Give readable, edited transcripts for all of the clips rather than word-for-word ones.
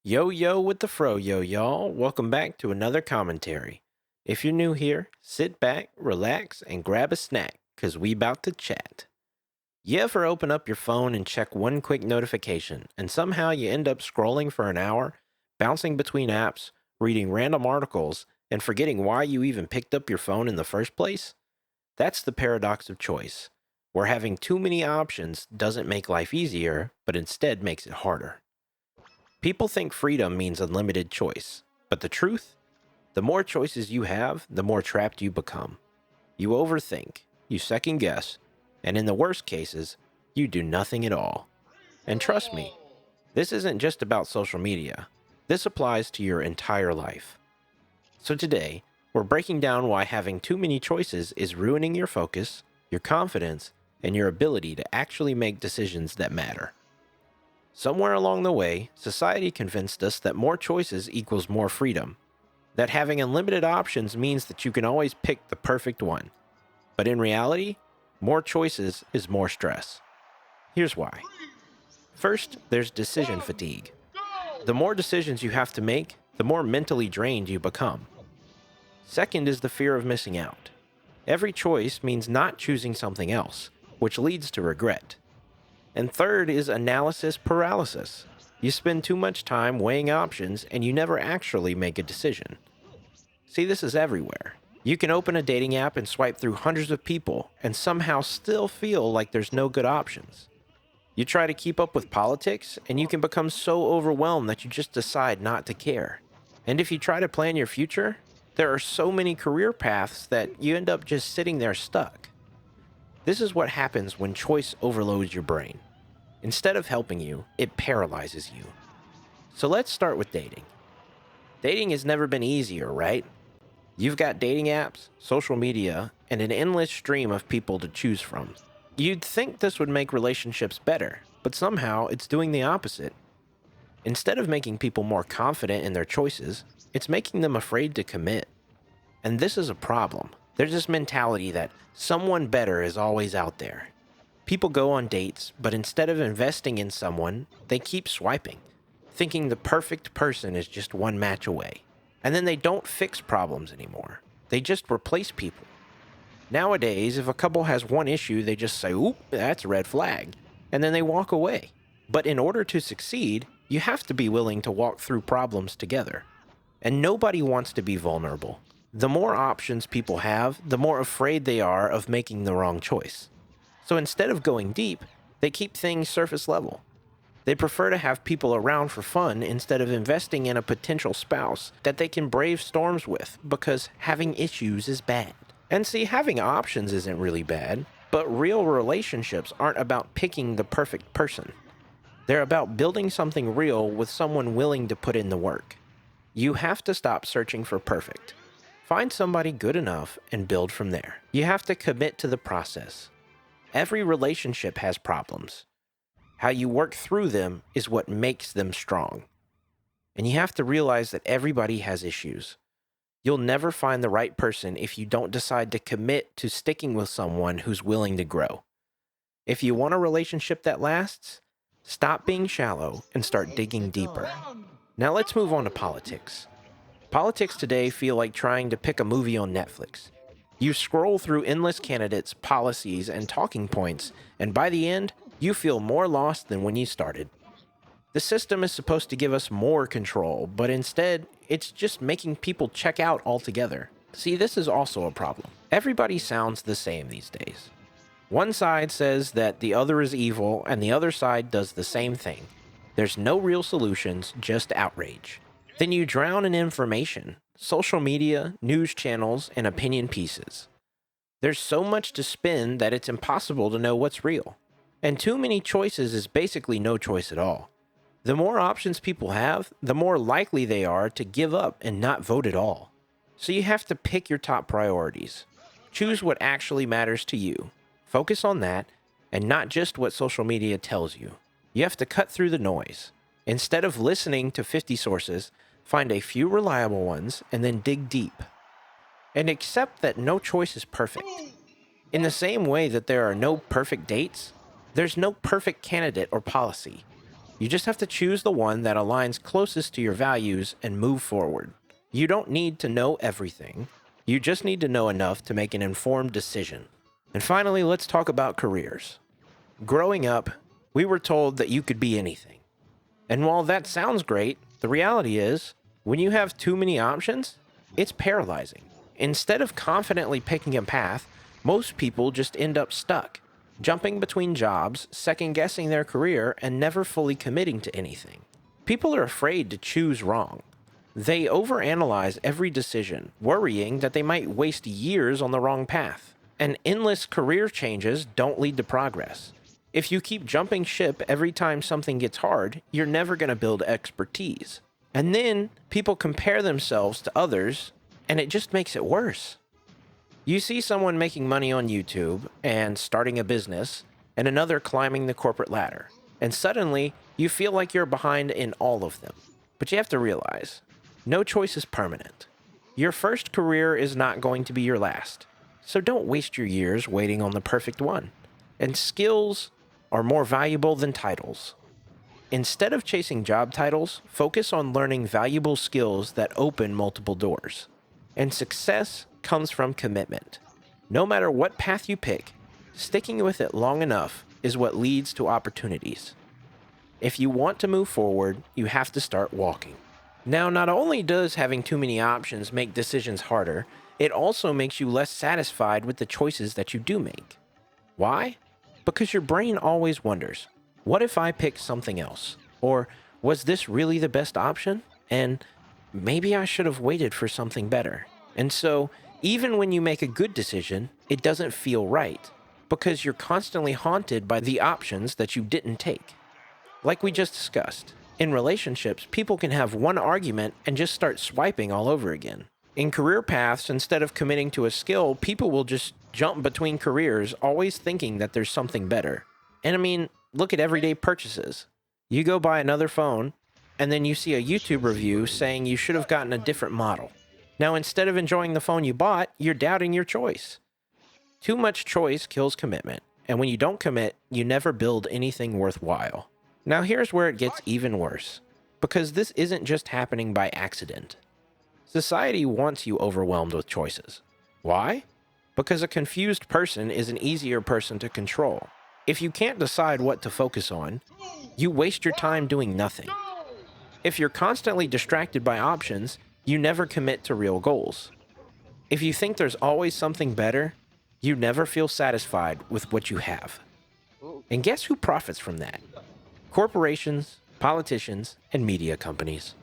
Yo yo with the fro yo y'all. Welcome back to another commentary. If you're new here, sit back, relax, and grab a snack, cause we bout to chat. You ever open up your phone and check one quick notification, and somehow you end up scrolling for an hour, bouncing between apps, reading random articles, and forgetting why you even picked up your phone in the first place? That's the paradox of choice, where having too many options doesn't make life easier, but instead makes it harder. People think freedom means unlimited choice, but the truth? The more choices you have, the more trapped you become. You overthink, you second guess, and in the worst cases, you do nothing at all. And trust me, this isn't just about social media. This applies to your entire life. So today, we're breaking down why having too many choices is ruining your focus, your confidence, and your ability to actually make decisions that matter. Somewhere along the way, society convinced us that more choices equals more freedom, that having unlimited options means that you can always pick the perfect one. But in reality, more choices is more stress. Here's why. First, there's decision fatigue. The more decisions you have to make, the more mentally drained you become. Second is the fear of missing out. Every choice means not choosing something else, which leads to regret. And third is analysis paralysis. You spend too much time weighing options and you never actually make a decision. See, this is everywhere. You can open a dating app and swipe through hundreds of people and somehow still feel like there's no good options. You try to keep up with politics and you can become so overwhelmed that you just decide not to care. And if you try to plan your future, there are so many career paths that you end up just sitting there stuck. This is what happens when choice overloads your brain. Instead of helping you, it paralyzes you. So let's start with dating. Dating has never been easier, right? You've got dating apps, social media, and an endless stream of people to choose from. You'd think this would make relationships better, but somehow it's doing the opposite. Instead of making people more confident in their choices, it's making them afraid to commit. And this is a problem. There's this mentality that someone better is always out there. People go on dates, but instead of investing in someone, they keep swiping, thinking the perfect person is just one match away. And then they don't fix problems anymore. They just replace people. Nowadays, if a couple has one issue, they just say, "Oop, that's a red flag," and then they walk away. But in order to succeed, you have to be willing to walk through problems together. And nobody wants to be vulnerable. The more options people have, the more afraid they are of making the wrong choice. So instead of going deep, they keep things surface level. They prefer to have people around for fun instead of investing in a potential spouse that they can brave storms with because having issues is bad. And see, having options isn't really bad, but real relationships aren't about picking the perfect person. They're about building something real with someone willing to put in the work. You have to stop searching for perfect. Find somebody good enough and build from there. You have to commit to the process. Every relationship has problems. How you work through them is what makes them strong. And you have to realize that everybody has issues. You'll never find the right person if you don't decide to commit to sticking with someone who's willing to grow. If you want a relationship that lasts, stop being shallow and start digging deeper. Now let's move on to politics. Politics today feel like trying to pick a movie on Netflix. You scroll through endless candidates, policies, and talking points, and by the end, you feel more lost than when you started. The system is supposed to give us more control, but instead, it's just making people check out altogether. See, this is also a problem. Everybody sounds the same these days. One side says that the other is evil, and the other side does the same thing. There's no real solutions, just outrage. Then you drown in information, social media, news channels, and opinion pieces. There's so much to spin that it's impossible to know what's real. And too many choices is basically no choice at all. The more options people have, the more likely they are to give up and not vote at all. So you have to pick your top priorities. Choose what actually matters to you. Focus on that, and not just what social media tells you. You have to cut through the noise. Instead of listening to 50 sources, find a few reliable ones and then dig deep. And accept that no choice is perfect. In the same way that there are no perfect dates, there's no perfect candidate or policy. You just have to choose the one that aligns closest to your values and move forward. You don't need to know everything. You just need to know enough to make an informed decision. And finally, let's talk about careers. Growing up, we were told that you could be anything. And while that sounds great, the reality is, when you have too many options, it's paralyzing. Instead of confidently picking a path, most people just end up stuck, jumping between jobs, second-guessing their career, and never fully committing to anything. People are afraid to choose wrong. They overanalyze every decision, worrying that they might waste years on the wrong path. And endless career changes don't lead to progress. If you keep jumping ship every time something gets hard, you're never going to build expertise. And then people compare themselves to others, and it just makes it worse. You see someone making money on YouTube and starting a business, and another climbing the corporate ladder. And suddenly, you feel like you're behind in all of them. But you have to realize, no choice is permanent. Your first career is not going to be your last. So don't waste your years waiting on the perfect one. And skills are more valuable than titles. Instead of chasing job titles, focus on learning valuable skills that open multiple doors. And success comes from commitment. No matter what path you pick, sticking with it long enough is what leads to opportunities. If you want to move forward, you have to start walking. Now, not only does having too many options make decisions harder, it also makes you less satisfied with the choices that you do make. Why? Because your brain always wonders, what if I pick something else? Or was this really the best option? And maybe I should have waited for something better. And so, even when you make a good decision, it doesn't feel right, because you're constantly haunted by the options that you didn't take. Like we just discussed, in relationships, people can have one argument and just start swiping all over again. In career paths, instead of committing to a skill, people will just jump between careers, always thinking that there's something better. And I mean, look at everyday purchases. You go buy another phone, and then you see a YouTube review saying you should have gotten a different model. Now, instead of enjoying the phone you bought, you're doubting your choice. Too much choice kills commitment, and when you don't commit, you never build anything worthwhile. Now, here's where it gets even worse, because this isn't just happening by accident. Society wants you overwhelmed with choices. Why? Because a confused person is an easier person to control. If you can't decide what to focus on, you waste your time doing nothing. If you're constantly distracted by options, you never commit to real goals. If you think there's always something better, you never feel satisfied with what you have. And guess who profits from that? Corporations, politicians, and media companies.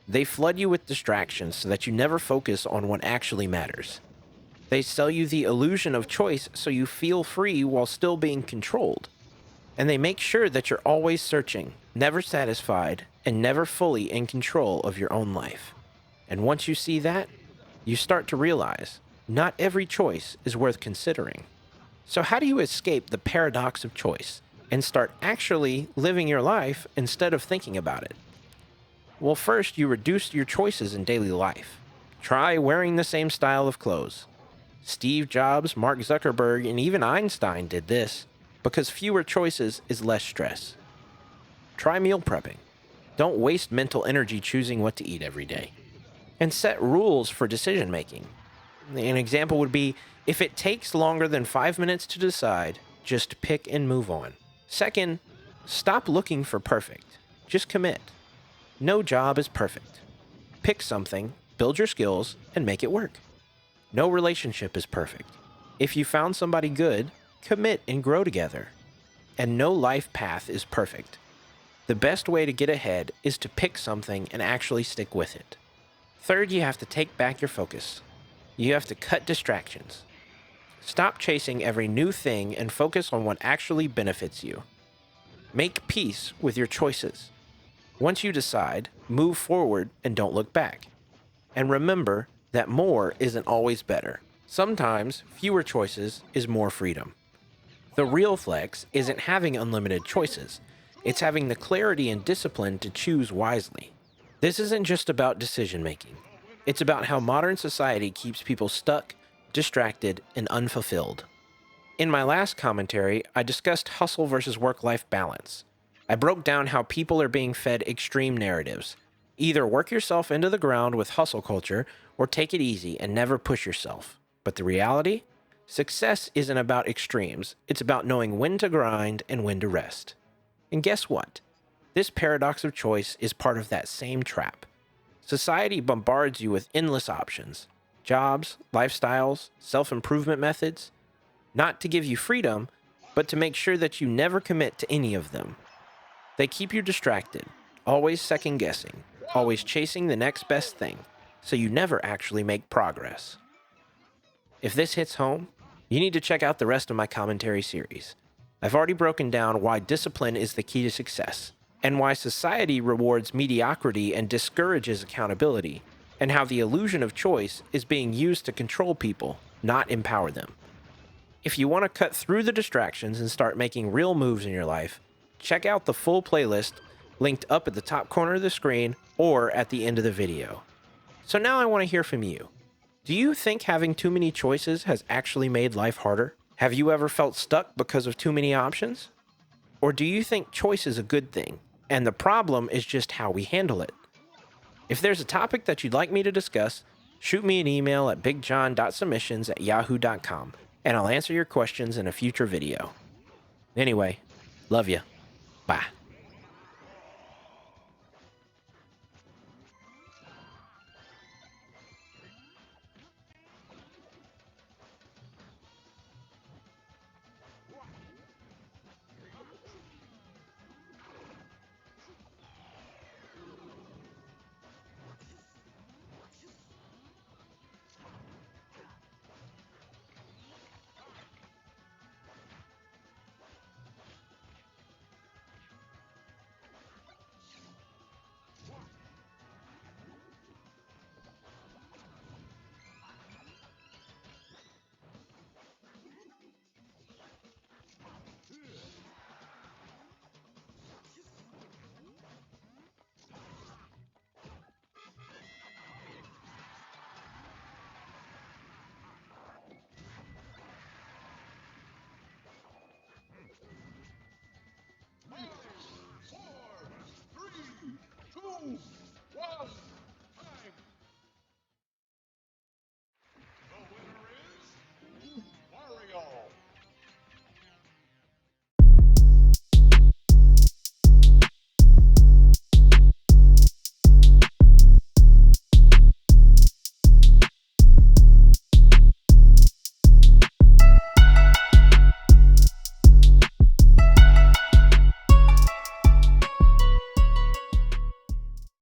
They flood you with distractions so that you never focus on what actually matters. They sell you the illusion of choice so you feel free while still being controlled. And they make sure that you're always searching, never satisfied, and never fully in control of your own life. And once you see that, you start to realize not every choice is worth considering. So how do you escape the paradox of choice and start actually living your life instead of thinking about it? Well, first, you reduce your choices in daily life. Try wearing the same style of clothes. Steve Jobs, Mark Zuckerberg, and even Einstein did this because fewer choices is less stress. Try meal prepping. Don't waste mental energy choosing what to eat every day. And set rules for decision making. An example would be, if it takes longer than 5 minutes to decide, just pick and move on. Second, stop looking for perfect. Just commit. No job is perfect. Pick something, build your skills, and make it work. No relationship is perfect. If you found somebody good, commit and grow together. And no life path is perfect. The best way to get ahead is to pick something and actually stick with it. Third, you have to take back your focus. You have to cut distractions. Stop chasing every new thing and focus on what actually benefits you. Make peace with your choices. Once you decide, move forward and don't look back. And remember that more isn't always better. Sometimes fewer choices is more freedom. The real flex isn't having unlimited choices. It's having the clarity and discipline to choose wisely. This isn't just about decision making. It's about how modern society keeps people stuck, distracted, and unfulfilled. In my last commentary, I discussed hustle versus work-life balance. I broke down how people are being fed extreme narratives. Either work yourself into the ground with hustle culture or take it easy and never push yourself. But the reality? Success isn't about extremes. It's about knowing when to grind and when to rest. And guess what? This paradox of choice is part of that same trap. Society bombards you with endless options. Jobs, lifestyles, self-improvement methods. Not to give you freedom, but to make sure that you never commit to any of them. They keep you distracted, always second-guessing, always chasing the next best thing, so you never actually make progress. If this hits home, you need to check out the rest of my commentary series. I've already broken down why discipline is the key to success, and why society rewards mediocrity and discourages accountability, and how the illusion of choice is being used to control people, not empower them. If you want to cut through the distractions and start making real moves in your life, check out the full playlist linked up at the top corner of the screen or at the end of the video. So now I want to hear from you. Do you think having too many choices has actually made life harder? Have you ever felt stuck because of too many options? Or do you think choice is a good thing, and the problem is just how we handle it? If there's a topic that you'd like me to discuss, shoot me an email at bigjohn.submissions@yahoo.com, and I'll answer your questions in a future video. Anyway, love ya. Bye.